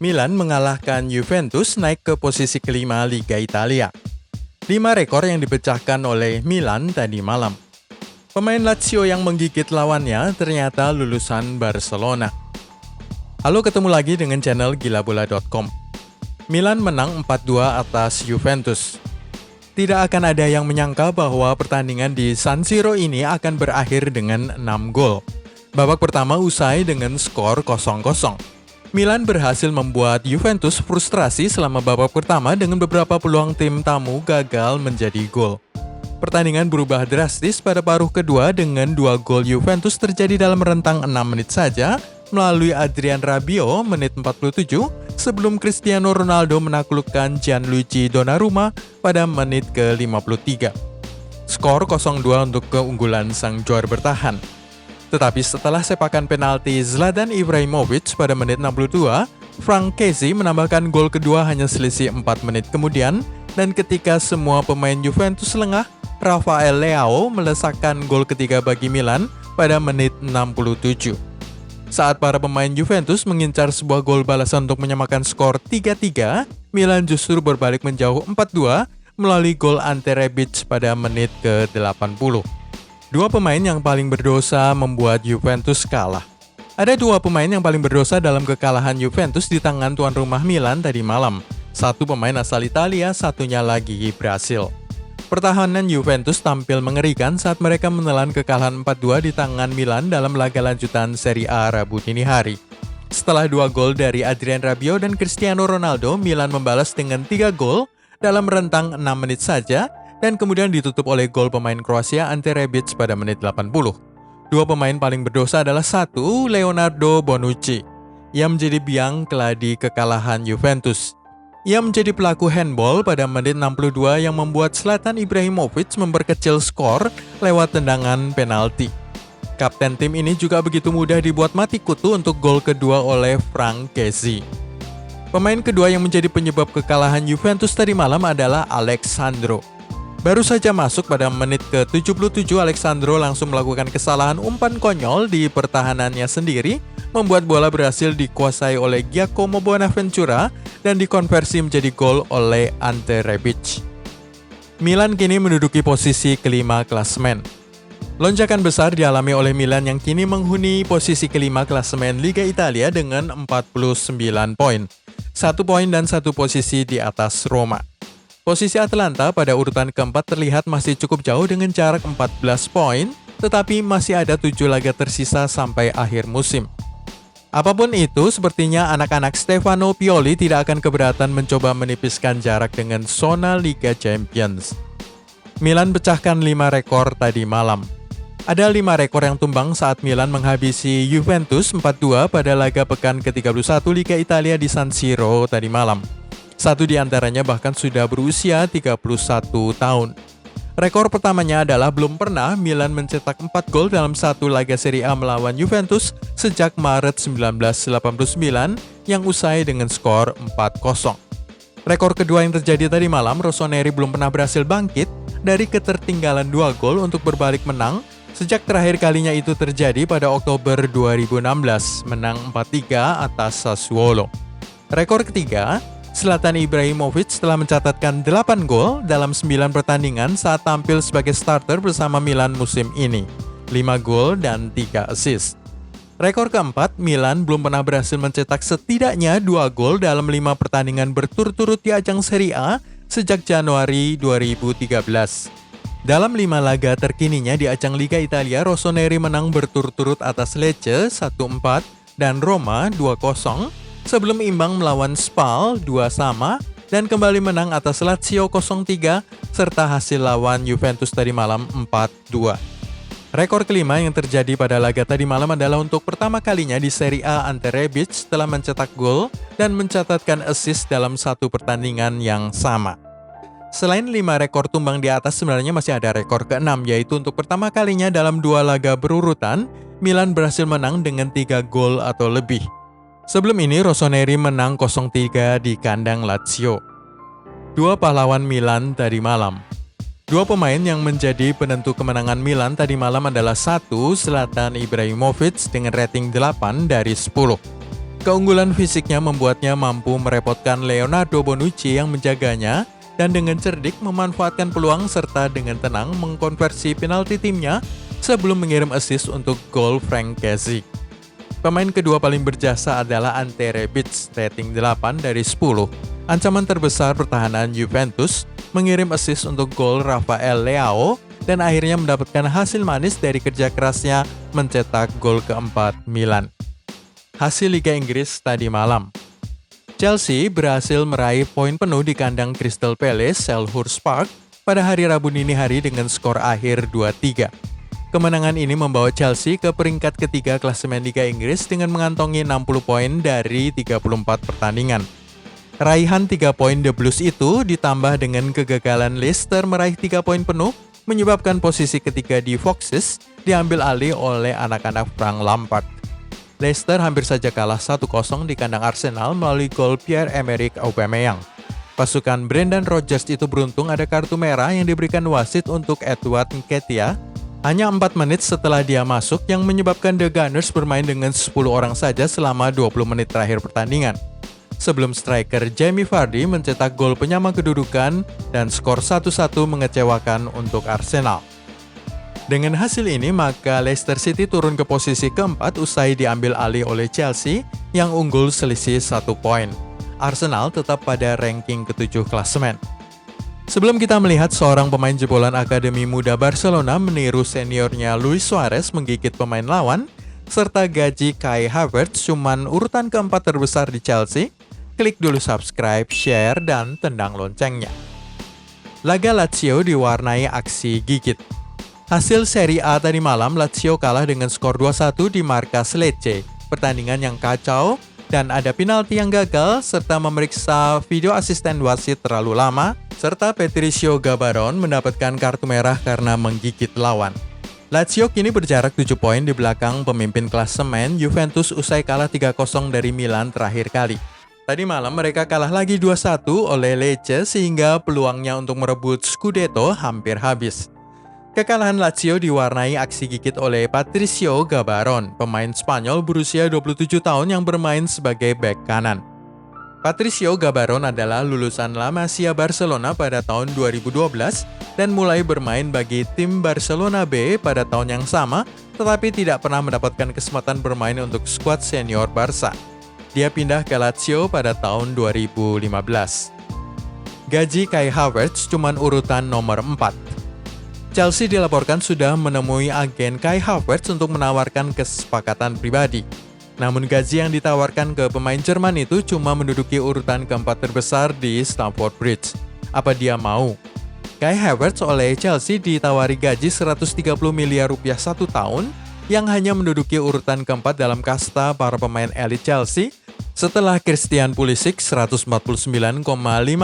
Milan mengalahkan Juventus naik ke posisi kelima Liga Italia. 5 rekor yang dipecahkan oleh Milan tadi malam. Pemain Lazio yang menggigit lawannya ternyata lulusan Barcelona. Halo, ketemu lagi dengan channel gilabola.com. Milan menang 4-2 atas Juventus. Tidak akan ada yang menyangka bahwa pertandingan di San Siro ini akan berakhir dengan 6 gol. Babak pertama usai dengan skor 0-0. Milan berhasil membuat Juventus frustrasi selama babak pertama dengan beberapa peluang tim tamu gagal menjadi gol. Pertandingan berubah drastis pada paruh kedua dengan 2 gol Juventus terjadi dalam rentang 6 menit saja melalui Adrien Rabiot menit 47 sebelum Cristiano Ronaldo menaklukkan Gianluigi Donnarumma pada menit ke-53. Skor 0-2 untuk keunggulan sang juara bertahan. Tetapi setelah sepakan penalti Zlatan Ibrahimovic pada menit 62, Franck Kessié menambahkan gol kedua hanya selisih 4 menit kemudian, dan ketika semua pemain Juventus lengah, Rafael Leao melesakkan gol ketiga bagi Milan pada menit 67. Saat para pemain Juventus mengincar sebuah gol balasan untuk menyamakan skor 3-3, Milan justru berbalik menjauh 4-2 melalui gol Ante Rebic pada menit ke-80. Dua pemain yang paling berdosa membuat Juventus kalah. Ada 2 pemain yang paling berdosa dalam kekalahan Juventus di tangan tuan rumah Milan tadi malam. Satu pemain asal Italia, satunya lagi Brasil. Pertahanan Juventus tampil mengerikan saat mereka menelan kekalahan 4-2 di tangan Milan dalam laga lanjutan Serie A Rabu dini hari. Setelah 2 gol dari Adrien Rabiot dan Cristiano Ronaldo, Milan membalas dengan 3 gol dalam rentang 6 menit saja, dan kemudian ditutup oleh gol pemain Kroasia Ante Rebic pada menit 80. 2 pemain paling berdosa adalah satu, Leonardo Bonucci. Ia menjadi biang keladi kekalahan Juventus. Ia menjadi pelaku handball pada menit 62 yang membuat Zlatan Ibrahimovic memperkecil skor lewat tendangan penalti. Kapten tim ini juga begitu mudah dibuat mati kutu untuk gol kedua oleh Franck Kessié. Pemain kedua yang menjadi penyebab kekalahan Juventus tadi malam adalah Alex Sandro. Baru saja masuk pada menit ke-77, Alexandro langsung melakukan kesalahan umpan konyol di pertahanannya sendiri, membuat bola berhasil dikuasai oleh Giacomo Bonaventura dan dikonversi menjadi gol oleh Ante Rebic. Milan kini menduduki posisi kelima klasemen. Lonjakan besar dialami oleh Milan yang kini menghuni posisi kelima klasemen Liga Italia dengan 49 poin. 1 poin dan 1 posisi di atas Roma. Posisi Atalanta pada urutan keempat terlihat masih cukup jauh dengan jarak 14 poin, tetapi masih ada 7 laga tersisa sampai akhir musim. Apapun itu, sepertinya anak-anak Stefano Pioli tidak akan keberatan mencoba menipiskan jarak dengan zona Liga Champions. Milan pecahkan 5 rekor tadi malam. Ada 5 rekor yang tumbang saat Milan menghabisi Juventus 4-2 pada laga pekan ke-31 Liga Italia di San Siro tadi malam. 1 di antaranya bahkan sudah berusia 31 tahun. Rekor pertamanya adalah belum pernah Milan mencetak 4 gol dalam 1 laga Serie A melawan Juventus sejak Maret 1989 yang usai dengan skor 4-0. Rekor kedua yang terjadi tadi malam, Rossoneri belum pernah berhasil bangkit dari ketertinggalan 2 gol untuk berbalik menang sejak terakhir kalinya itu terjadi pada Oktober 2016, menang 4-3 atas Sassuolo. Rekor ketiga, Zlatan Ibrahimovic telah mencatatkan 8 gol dalam 9 pertandingan saat tampil sebagai starter bersama Milan musim ini. 5 gol dan 3 assist. Rekor keempat, Milan belum pernah berhasil mencetak setidaknya 2 gol dalam 5 pertandingan berturut-turut di ajang Serie A sejak Januari 2013. Dalam 5 laga terkininya di ajang Liga Italia, Rossoneri menang berturut-turut atas Lecce 1-4 dan Roma 2-0, sebelum imbang melawan Spal 2-2 dan kembali menang atas Lazio 0-3 serta hasil lawan Juventus tadi malam 4-2. Rekor kelima yang terjadi pada laga tadi malam adalah untuk pertama kalinya di Serie A Ante Rebic telah mencetak gol dan mencatatkan assist dalam 1 pertandingan yang sama. Selain 5 rekor tumbang di atas, sebenarnya masih ada rekor ke-6, yaitu untuk pertama kalinya dalam 2 laga berurutan, Milan berhasil menang dengan 3 gol atau lebih. Sebelum ini, Rossoneri menang 0-3 di kandang Lazio. 2 pahlawan Milan tadi malam. 2 pemain yang menjadi penentu kemenangan Milan tadi malam adalah 1, Zlatan Ibrahimovic dengan rating 8 dari 10. Keunggulan fisiknya membuatnya mampu merepotkan Leonardo Bonucci yang menjaganya dan dengan cerdik memanfaatkan peluang serta dengan tenang mengkonversi penalti timnya sebelum mengirim assist untuk gol Frank Kessie. Pemain kedua paling berjasa adalah Ante Rebic, rating 8 dari 10. Ancaman terbesar pertahanan Juventus, mengirim assist untuk gol Rafael Leao dan akhirnya mendapatkan hasil manis dari kerja kerasnya mencetak gol keempat Milan. Hasil Liga Inggris tadi malam. Chelsea berhasil meraih poin penuh di kandang Crystal Palace Selhurst Park pada hari Rabu dini hari dengan skor akhir 2-3. Kemenangan ini membawa Chelsea ke peringkat ketiga klasemen Liga Inggris dengan mengantongi 60 poin dari 34 pertandingan. Raihan 3 poin The Blues itu ditambah dengan kegagalan Leicester meraih 3 poin penuh menyebabkan posisi ketiga di Foxes diambil alih oleh anak-anak Frank Lampard. Leicester hampir saja kalah 1-0 di kandang Arsenal melalui gol Pierre-Emerick Aubameyang. Pasukan Brendan Rodgers itu beruntung ada kartu merah yang diberikan wasit untuk Edouard Nketiah hanya 4 menit setelah dia masuk yang menyebabkan The Gunners bermain dengan 10 orang saja selama 20 menit terakhir pertandingan. Sebelum striker Jamie Vardy mencetak gol penyama kedudukan dan skor 1-1 mengecewakan untuk Arsenal. Dengan hasil ini, maka Leicester City turun ke posisi keempat usai diambil alih oleh Chelsea yang unggul selisih 1 poin. Arsenal tetap pada ranking ke-7 klasemen. Sebelum kita melihat seorang pemain jebolan Akademi Muda Barcelona meniru seniornya Luis Suarez menggigit pemain lawan, serta gaji Kai Havertz cuman urutan keempat terbesar di Chelsea, klik dulu subscribe, share, dan tendang loncengnya. Laga Lazio diwarnai aksi gigit. Hasil Serie A tadi malam, Lazio kalah dengan skor 2-1 di markas Lecce. Pertandingan yang kacau dan ada penalti yang gagal serta memeriksa video asisten wasit terlalu lama, serta Patricio Gabaron mendapatkan kartu merah karena menggigit lawan. Lazio kini berjarak 7 poin di belakang pemimpin klasemen Juventus usai kalah 3-0 dari Milan terakhir kali. Tadi malam mereka kalah lagi 2-1 oleh Lecce sehingga peluangnya untuk merebut Scudetto hampir habis. Kekalahan Lazio diwarnai aksi gigit oleh Patricio Gabaron, pemain Spanyol berusia 27 tahun yang bermain sebagai bek kanan. Patricio Gabaron adalah lulusan La Masia Barcelona pada tahun 2012 dan mulai bermain bagi tim Barcelona B pada tahun yang sama, tetapi tidak pernah mendapatkan kesempatan bermain untuk skuad senior Barca. Dia pindah ke Lazio pada tahun 2015. Gaji Kai Havertz cuman urutan nomor 4. Chelsea dilaporkan sudah menemui agen Kai Havertz untuk menawarkan kesepakatan pribadi. Namun gaji yang ditawarkan ke pemain Jerman itu cuma menduduki urutan keempat terbesar di Stamford Bridge. Apa dia mau? Kai Havertz oleh Chelsea ditawari gaji 130 miliar rupiah 1 tahun yang hanya menduduki urutan keempat dalam kasta para pemain elit Chelsea setelah Christian Pulisic 149,5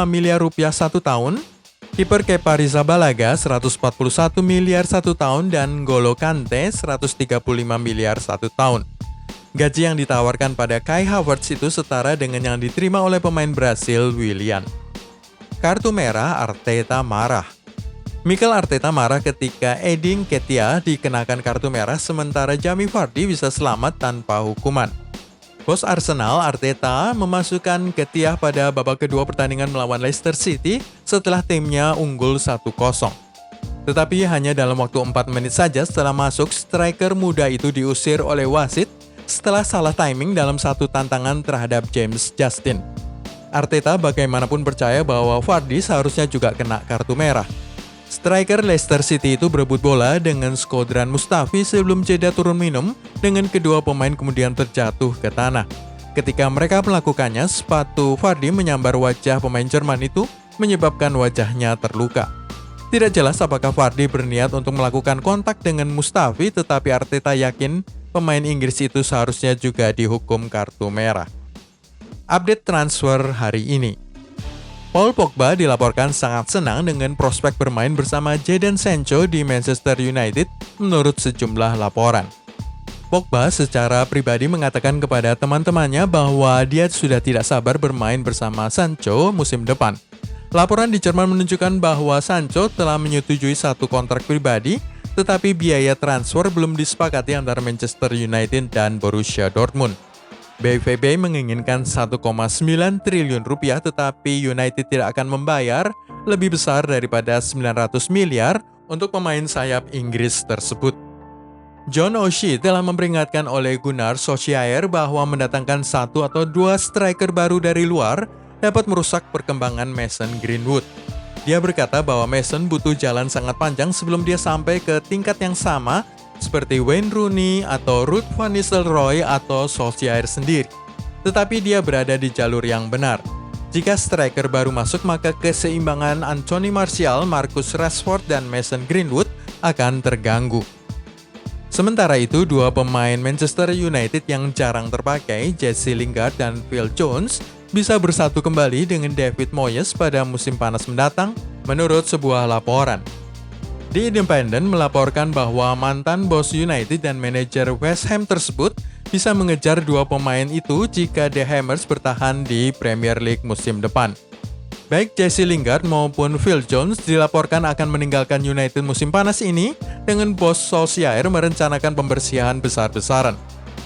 miliar rupiah 1 tahun, kiper Kepa Arrizabalaga 141 miliar 1 tahun dan N'Golo Kante 135 miliar 1 tahun. Gaji yang ditawarkan pada Kai Havertz itu setara dengan yang diterima oleh pemain Brasil Willian. Kartu merah, Arteta marah. Mikel Arteta marah ketika Eddie Nketiah dikenakan kartu merah sementara Jamie Vardy bisa selamat tanpa hukuman. Bos Arsenal, Arteta, memasukkan Nketiah pada babak kedua pertandingan melawan Leicester City setelah timnya unggul 1-0. Tetapi hanya dalam waktu 4 menit saja setelah masuk, striker muda itu diusir oleh wasit setelah salah timing dalam satu tantangan terhadap James Justin. Arteta bagaimanapun percaya bahwa Vardy seharusnya juga kena kartu merah. Striker Leicester City itu berebut bola dengan Shkodran Mustafi sebelum jeda turun minum dengan kedua pemain kemudian terjatuh ke tanah. Ketika mereka melakukannya, sepatu Vardy menyambar wajah pemain Jerman itu menyebabkan wajahnya terluka. Tidak jelas apakah Vardy berniat untuk melakukan kontak dengan Mustafi, tetapi Arteta yakin pemain Inggris itu seharusnya juga dihukum kartu merah. Update transfer hari ini. Paul Pogba dilaporkan sangat senang dengan prospek bermain bersama Jadon Sancho di Manchester United menurut sejumlah laporan. Pogba secara pribadi mengatakan kepada teman-temannya bahwa dia sudah tidak sabar bermain bersama Sancho musim depan. Laporan di Jerman menunjukkan bahwa Sancho telah menyetujui satu kontrak pribadi, tetapi biaya transfer belum disepakati antara Manchester United dan Borussia Dortmund. BVB menginginkan 1,9 triliun rupiah, tetapi United tidak akan membayar lebih besar daripada 900 miliar untuk pemain sayap Inggris tersebut. John O'Shea telah memperingatkan Ole Gunnar Solskjaer bahwa mendatangkan 1 atau 2 striker baru dari luar dapat merusak perkembangan Mason Greenwood. Dia berkata bahwa Mason butuh jalan sangat panjang sebelum dia sampai ke tingkat yang sama seperti Wayne Rooney atau Ruud van Nistelrooy atau Solskjaer sendiri. Tetapi dia berada di jalur yang benar. Jika striker baru masuk, maka keseimbangan Anthony Martial, Marcus Rashford, dan Mason Greenwood akan terganggu. Sementara itu, 2 pemain Manchester United yang jarang terpakai, Jesse Lingard dan Phil Jones, bisa bersatu kembali dengan David Moyes pada musim panas mendatang, menurut sebuah laporan. The Independent melaporkan bahwa mantan bos United dan manajer West Ham tersebut bisa mengejar 2 pemain itu jika The Hammers bertahan di Premier League musim depan. Baik Jesse Lingard maupun Phil Jones dilaporkan akan meninggalkan United musim panas ini dengan bos Solskjaer merencanakan pembersihan besar-besaran.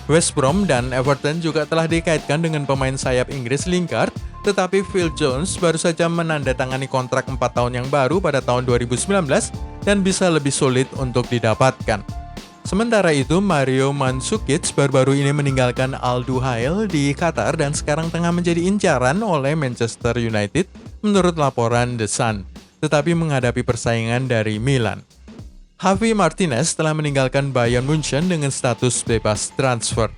West Brom dan Everton juga telah dikaitkan dengan pemain sayap Inggris Lingard, tetapi Phil Jones baru saja menandatangani kontrak 4 tahun yang baru pada tahun 2019 dan bisa lebih sulit untuk didapatkan. Sementara itu, Mario Mandzukic baru-baru ini meninggalkan Al Duhail di Qatar dan sekarang tengah menjadi incaran oleh Manchester United menurut laporan The Sun, tetapi menghadapi persaingan dari Milan. Javi Martinez telah meninggalkan Bayern Munchen dengan status bebas transfer.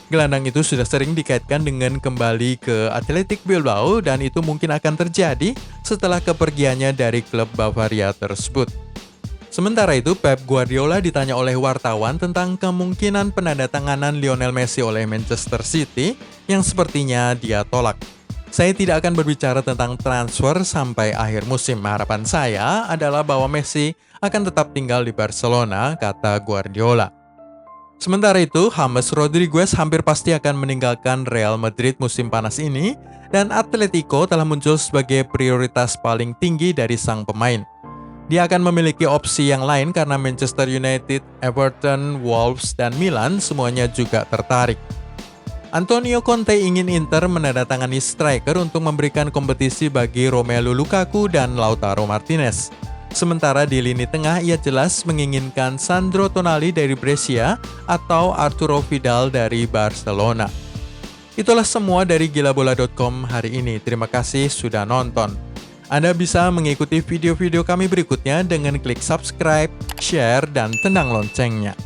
Gelandang itu sudah sering dikaitkan dengan kembali ke Athletic Bilbao dan itu mungkin akan terjadi setelah kepergiannya dari klub Bavaria tersebut. Sementara itu, Pep Guardiola ditanya oleh wartawan tentang kemungkinan penandatanganan Lionel Messi oleh Manchester City yang sepertinya dia tolak. Saya tidak akan berbicara tentang transfer sampai akhir musim. Harapan saya adalah bahwa Messi akan tetap tinggal di Barcelona, kata Guardiola. Sementara itu, James Rodriguez hampir pasti akan meninggalkan Real Madrid musim panas ini dan Atletico telah muncul sebagai prioritas paling tinggi dari sang pemain. Dia akan memiliki opsi yang lain karena Manchester United, Everton, Wolves, dan Milan semuanya juga tertarik. Antonio Conte ingin Inter menandatangani striker untuk memberikan kompetisi bagi Romelu Lukaku dan Lautaro Martinez. Sementara di lini tengah ia jelas menginginkan Sandro Tonali dari Brescia atau Arturo Vidal dari Barcelona. Itulah semua dari gilabola.com hari ini. Terima kasih sudah nonton. Anda bisa mengikuti video-video kami berikutnya dengan klik subscribe, share, dan tendang loncengnya.